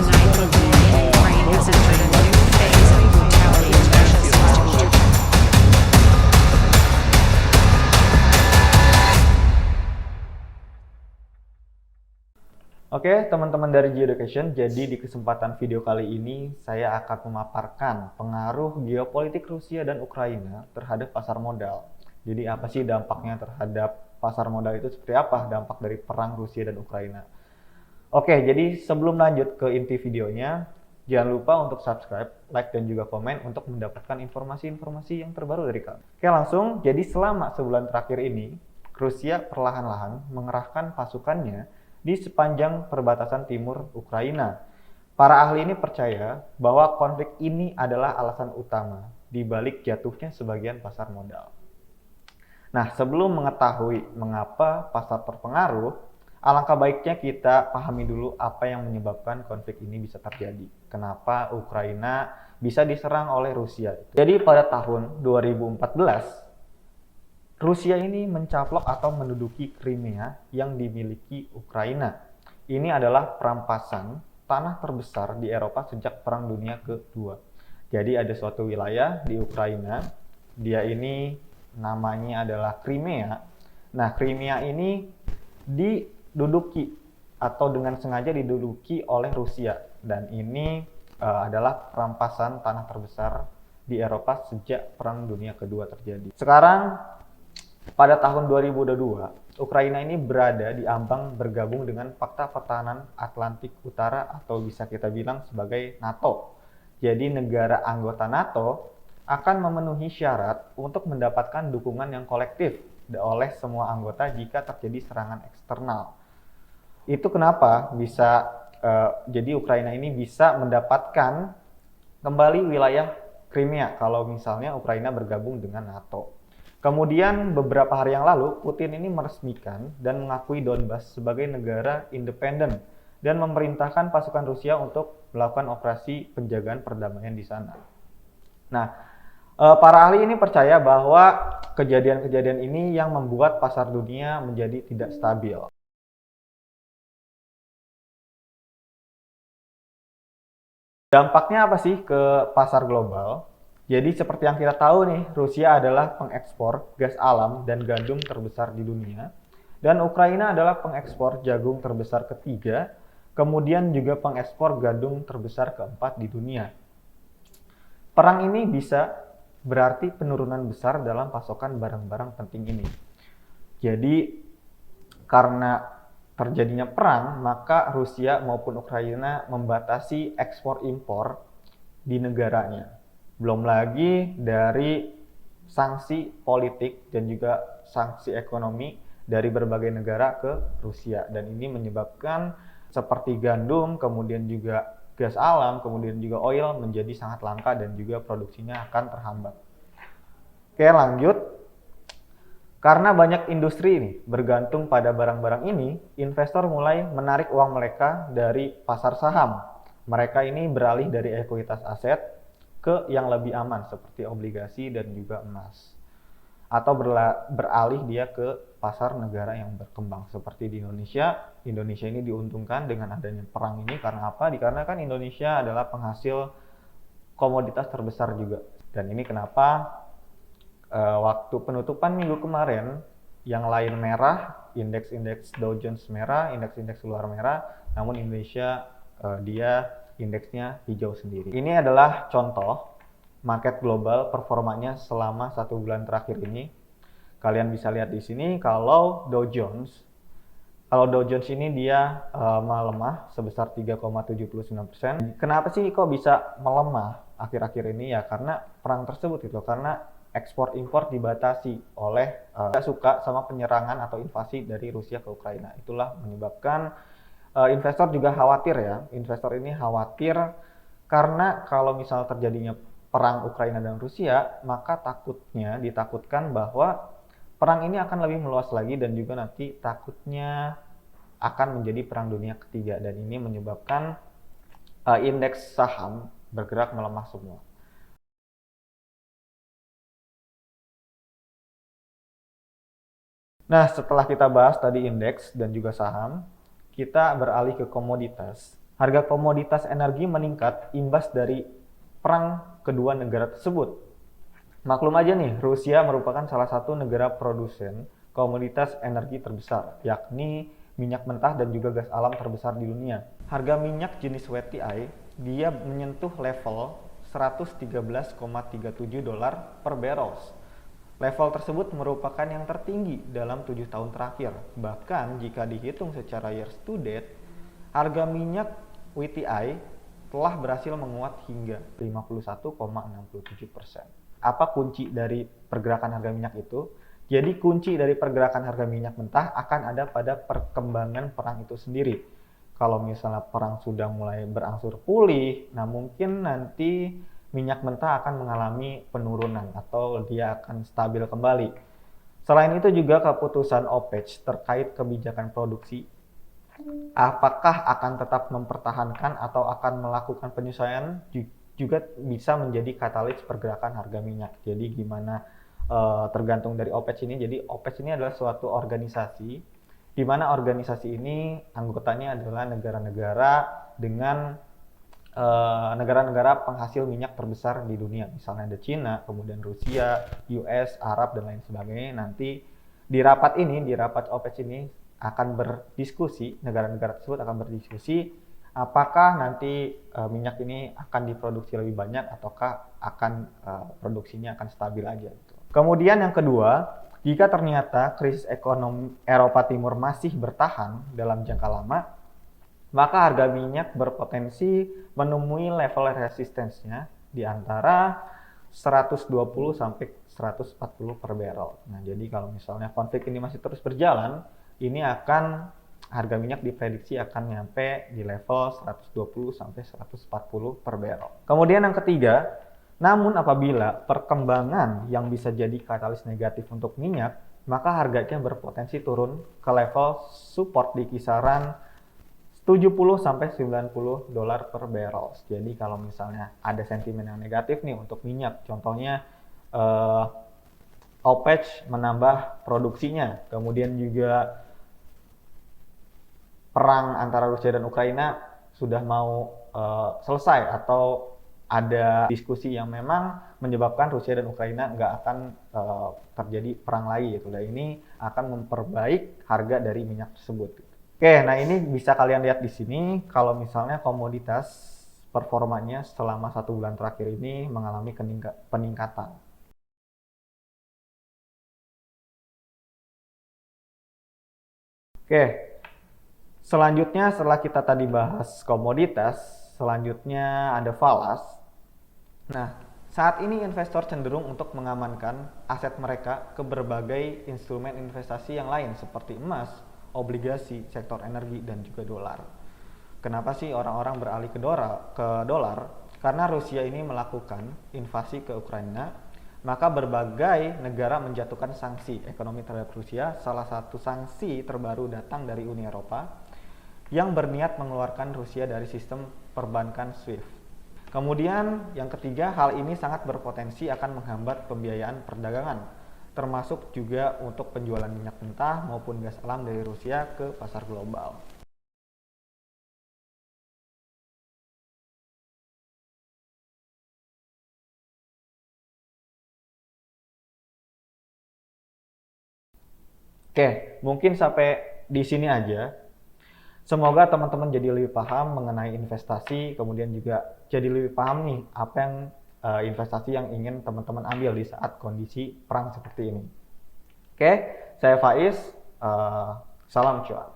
Tonight, Ukraine has entered a new phase of brutality and fascism. Oke, teman-teman dari Geoeducation, jadi di kesempatan video kali ini saya akan memaparkan pengaruh geopolitik Rusia dan Ukraina terhadap pasar modal. Jadi apa sih dampaknya terhadap pasar modal itu, seperti apa dampak dari perang Rusia dan Ukraina? Oke, jadi sebelum lanjut ke inti videonya, jangan lupa untuk subscribe, like, dan juga komen untuk mendapatkan informasi-informasi yang terbaru dari kami. Oke, langsung. Jadi selama sebulan terakhir ini, Rusia perlahan-lahan mengerahkan pasukannya di sepanjang perbatasan timur Ukraina. Para ahli ini percaya bahwa konflik ini adalah alasan utama di balik jatuhnya sebagian pasar modal. Nah, sebelum mengetahui mengapa pasar terpengaruh, alangkah baiknya kita pahami dulu apa yang menyebabkan konflik ini bisa terjadi. Kenapa Ukraina bisa diserang oleh Rusia. Jadi pada tahun 2014, Rusia ini mencaplok atau menduduki Crimea yang dimiliki Ukraina. Ini adalah perampasan tanah terbesar di Eropa sejak Perang Dunia Kedua. Jadi ada suatu wilayah di Ukraina, dia ini namanya adalah Crimea. Nah, Crimea ini diduduki atau dengan sengaja diduduki oleh Rusia. Dan ini adalah perampasan tanah terbesar di Eropa sejak Perang Dunia Kedua terjadi. Sekarang pada tahun 2022, Ukraina ini berada di ambang bergabung dengan Fakta Pertahanan Atlantik Utara atau bisa kita bilang sebagai NATO. Jadi negara anggota NATO akan memenuhi syarat untuk mendapatkan dukungan yang kolektif oleh semua anggota jika terjadi serangan eksternal. Itu kenapa bisa jadi Ukraina ini bisa mendapatkan kembali wilayah Crimea kalau misalnya Ukraina bergabung dengan NATO. Kemudian beberapa hari yang lalu, Putin ini meresmikan dan mengakui Donbas sebagai negara independen dan memerintahkan pasukan Rusia untuk melakukan operasi penjagaan perdamaian di sana. Nah, para ahli ini percaya bahwa kejadian-kejadian ini yang membuat pasar dunia menjadi tidak stabil. Dampaknya apa sih ke pasar global? Jadi seperti yang kita tahu nih, Rusia adalah pengekspor gas alam dan gandum terbesar di dunia. Dan Ukraina adalah pengekspor jagung terbesar ketiga, kemudian juga pengekspor gandum terbesar keempat di dunia. Perang ini bisa berarti penurunan besar dalam pasokan barang-barang penting ini. Jadi karena terjadinya perang, maka Rusia maupun Ukraina membatasi ekspor impor di negaranya. Belum lagi dari sanksi politik dan juga sanksi ekonomi dari berbagai negara ke Rusia. Dan ini menyebabkan seperti gandum, kemudian juga gas alam, kemudian juga oil menjadi sangat langka dan juga produksinya akan terhambat. Oke, lanjut. Karena banyak industri ini bergantung pada barang-barang ini, investor mulai menarik uang mereka dari pasar saham. Mereka ini beralih dari ekuitas aset ke yang lebih aman seperti obligasi dan juga emas. Atau beralih dia ke pasar negara yang berkembang seperti di Indonesia. Indonesia ini diuntungkan dengan adanya perang ini karena apa? Dikarenakan Indonesia adalah penghasil komoditas terbesar juga. Dan ini kenapa waktu penutupan minggu kemarin yang lain merah, indeks-indeks Dow Jones merah, indeks-indeks luar merah, namun Indonesia dia indeksnya hijau sendiri. Ini adalah contoh market global performanya selama 1 bulan terakhir ini. Kalian bisa lihat di sini kalau Dow Jones ini dia melemah sebesar 3,79%. Kenapa sih kok bisa melemah akhir-akhir ini? Ya karena perang tersebut gitu. Karena ekspor impor dibatasi oleh tidak suka sama penyerangan atau invasi dari Rusia ke Ukraina. Itulah menyebabkan investor juga khawatir ya. Investor ini khawatir karena kalau misal terjadinya perang Ukraina dan Rusia, maka ditakutkan bahwa perang ini akan lebih meluas lagi dan juga nanti takutnya akan menjadi perang dunia ketiga. Dan ini menyebabkan indeks saham bergerak melemah semua. Nah, setelah kita bahas tadi indeks dan juga saham, kita beralih ke komoditas. Harga komoditas energi meningkat imbas dari perang kedua negara tersebut. Maklum aja nih, Rusia merupakan salah satu negara produsen komoditas energi terbesar, yakni minyak mentah dan juga gas alam terbesar di dunia. Harga minyak jenis WTI dia menyentuh level 113,37 dolar per barrel. Level tersebut merupakan yang tertinggi dalam 7 tahun terakhir. Bahkan jika dihitung secara years to date, harga minyak WTI telah berhasil menguat hingga 51,67%. Apa kunci dari pergerakan harga minyak itu? Jadi kunci dari pergerakan harga minyak mentah akan ada pada perkembangan perang itu sendiri. Kalau misalnya perang sudah mulai berangsur pulih, nah mungkin nanti minyak mentah akan mengalami penurunan atau dia akan stabil kembali. Selain itu juga keputusan OPEC terkait kebijakan produksi, apakah akan tetap mempertahankan atau akan melakukan penyesuaian juga bisa menjadi katalis pergerakan harga minyak. Jadi gimana tergantung dari OPEC ini. Jadi OPEC ini adalah suatu organisasi di mana organisasi ini anggotanya adalah negara-negara dengan negara-negara penghasil minyak terbesar di dunia. Misalnya ada Cina, kemudian Rusia, US, Arab, dan lain sebagainya. Nanti di rapat OPEC ini akan berdiskusi, negara-negara tersebut akan berdiskusi apakah nanti minyak ini akan diproduksi lebih banyak ataukah akan produksinya akan stabil aja gitu. Kemudian yang kedua, jika ternyata krisis ekonomi Eropa Timur masih bertahan dalam jangka lama, maka harga minyak berpotensi menemui level resistensinya di antara 120 sampai 140 per barrel. Nah, jadi kalau misalnya konflik ini masih terus berjalan, ini akan harga minyak diprediksi akan nyampe di level 120 sampai 140 per barrel. Kemudian yang ketiga, namun apabila perkembangan yang bisa jadi katalis negatif untuk minyak, maka harganya berpotensi turun ke level support di kisaran 70 sampai 90 dolar per barrel. Jadi kalau misalnya ada sentimen yang negatif nih untuk minyak, contohnya OPEC menambah produksinya, kemudian juga perang antara Rusia dan Ukraina sudah mau selesai atau ada diskusi yang memang menyebabkan Rusia dan Ukraina nggak akan terjadi perang lagi gitu. Dan ini akan memperbaik harga dari minyak tersebut. Oke, nah ini bisa kalian lihat di sini kalau misalnya komoditas performanya selama 1 bulan terakhir ini mengalami peningkatan. Oke, selanjutnya setelah kita tadi bahas komoditas, selanjutnya ada falas. Nah, saat ini investor cenderung untuk mengamankan aset mereka ke berbagai instrumen investasi yang lain seperti emas, obligasi, sektor energi, dan juga dolar. Kenapa sih orang-orang beralih ke dolar? Karena Rusia ini melakukan invasi ke Ukraina, maka berbagai negara menjatuhkan sanksi ekonomi terhadap Rusia. Salah satu sanksi terbaru datang dari Uni Eropa yang berniat mengeluarkan Rusia dari sistem perbankan SWIFT. Kemudian yang ketiga, hal ini sangat berpotensi akan menghambat pembiayaan perdagangan, termasuk juga untuk penjualan minyak mentah maupun gas alam dari Rusia ke pasar global. Oke, mungkin sampai di sini aja. Semoga teman-teman jadi lebih paham mengenai investasi, kemudian juga jadi lebih paham nih apa yang investasi yang ingin teman-teman ambil di saat kondisi perang seperti ini. Oke, saya Faiz, salam cuan.